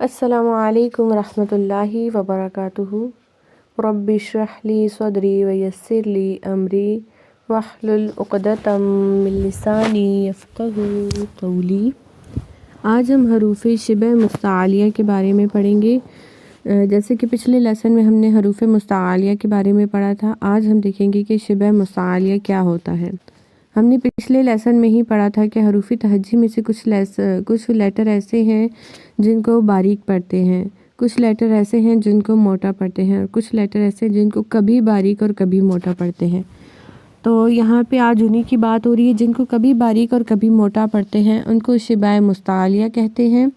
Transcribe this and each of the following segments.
السلام علیکم ورحمۃ اللہ وبرکاتہ۔ رب اشرح لی صدری ویسر لی امری واحلل عقدۃ من لسانی یفقہوا قولی۔ آج ہم حروف شبہ مستعلیہ کے بارے میں پڑھیں گے۔ جیسے کہ پچھلے لیسن میں ہم نے حروف مستعلیہ کے بارے میں پڑھا تھا، آج ہم دیکھیں گے کہ شبہ مستعلیہ کیا ہوتا ہے۔ ہم نے پچھلے لیسن میں ہی پڑھا تھا کہ حروف تہجی میں سے کچھ لیٹر ایسے ہیں جن کو باریک پڑھتے ہیں، کچھ لیٹر ایسے ہیں جن کو موٹا پڑھتے ہیں، اور کچھ لیٹر ایسے ہیں جن کو کبھی باریک اور کبھی موٹا پڑھتے ہیں۔ تو یہاں پہ آج انہی کی بات ہو رہی ہے جن کو کبھی باریک اور کبھی موٹا پڑھتے ہیں، ان کو شبہ مستعلیہ کہتے ہیں۔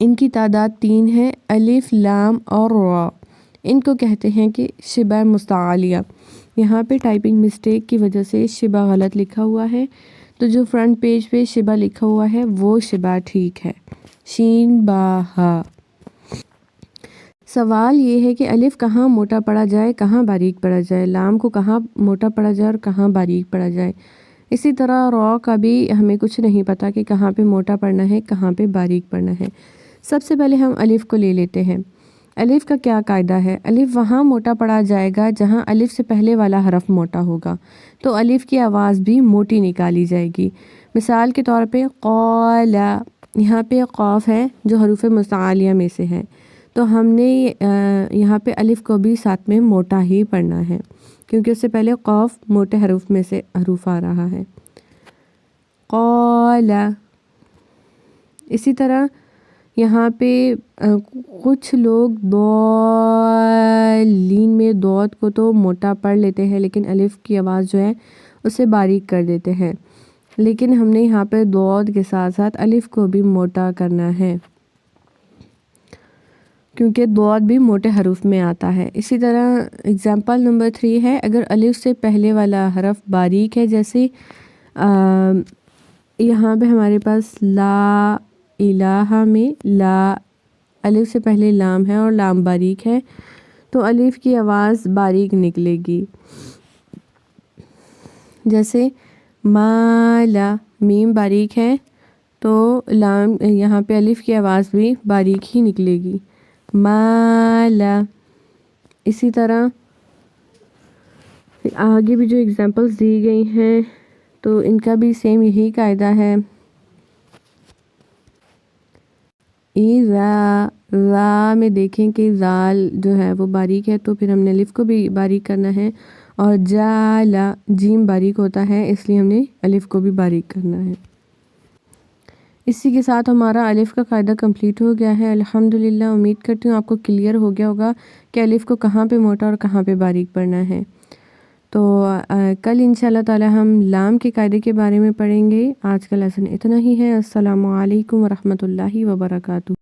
ان کی تعداد 3 ہے، الف، لام اور را۔ ان کو کہتے ہیں کہ شبہ مستعلیہ۔ یہاں پہ ٹائپنگ مسٹیک کی وجہ سے شبہ غلط لکھا ہوا ہے، تو جو فرنٹ پیج پہ شبہ لکھا ہوا ہے وہ شبہ ٹھیک ہے، شین با ہا۔ سوال یہ ہے کہ الف کہاں موٹا پڑھا جائے، کہاں باریک پڑھا جائے، لام کو کہاں موٹا پڑھا جائے اور کہاں باریک پڑھا جائے۔ اسی طرح را کا بھی ہمیں کچھ نہیں پتہ کہ کہاں پہ موٹا پڑھنا ہے، کہاں پہ باریک پڑھنا ہے۔ سب سے پہلے ہم الف کو لے لیتے ہیں۔ الف کا کیا قاعدہ ہے؟ الف وہاں موٹا پڑھا جائے گا جہاں الف سے پہلے والا حرف موٹا ہوگا، تو الف کی آواز بھی موٹی نکالی جائے گی۔ مثال کے طور پہ قال، یہاں پہ قاف ہے جو حروف مستعلیہ میں سے ہے، تو ہم نے یہاں پہ الف کو بھی ساتھ میں موٹا ہی پڑھنا ہے، کیونکہ اس سے پہلے قاف موٹے حروف میں سے حروف آ رہا ہے۔ قال، اسی طرح یہاں پہ کچھ لوگ ضالین میں دود کو تو موٹا پڑھ لیتے ہیں، لیکن الف کی آواز جو ہے اسے باریک کر دیتے ہیں، لیکن ہم نے یہاں پہ دود کے ساتھ ساتھ الف کو بھی موٹا کرنا ہے، کیونکہ دود بھی موٹے حروف میں آتا ہے۔ اسی طرح اگزامپل نمبر 3 ہے، اگر الف سے پہلے والا حرف باریک ہے، جیسے یہاں پہ ہمارے پاس لا الہ میں لا، الف سے پہلے لام ہے اور لام باریک ہے، تو الف کی آواز باریک نکلے گی۔ جیسے مالا، میم باریک ہے تو لام یہاں پہ الف کی آواز بھی باریک ہی نکلے گی، مالا۔ اسی طرح آگے بھی جو اگزامپلس دی گئی ہیں تو ان کا بھی سیم یہی قاعدہ ہے۔ را میں دیکھیں کہ زال جو ہے وہ باریک ہے، تو پھر ہم نے الف کو بھی باریک کرنا ہے، اور جالا، جیم باریک ہوتا ہے اس لیے ہم نے الف کو بھی باریک کرنا ہے۔ اسی کے ساتھ ہمارا الف کا قاعدہ کمپلیٹ ہو گیا ہے الحمدللہ۔ امید کرتی ہوں آپ کو کلیئر ہو گیا ہوگا کہ الف کو کہاں پہ موٹا اور کہاں پہ باریک پڑھنا ہے۔ تو کل انشاءاللہ تعالی ہم لام کے قاعدے کے بارے میں پڑھیں گے۔ آج کا لیسن اتنا ہی ہے۔ السلام علیکم ورحمۃ اللہ وبرکاتہ۔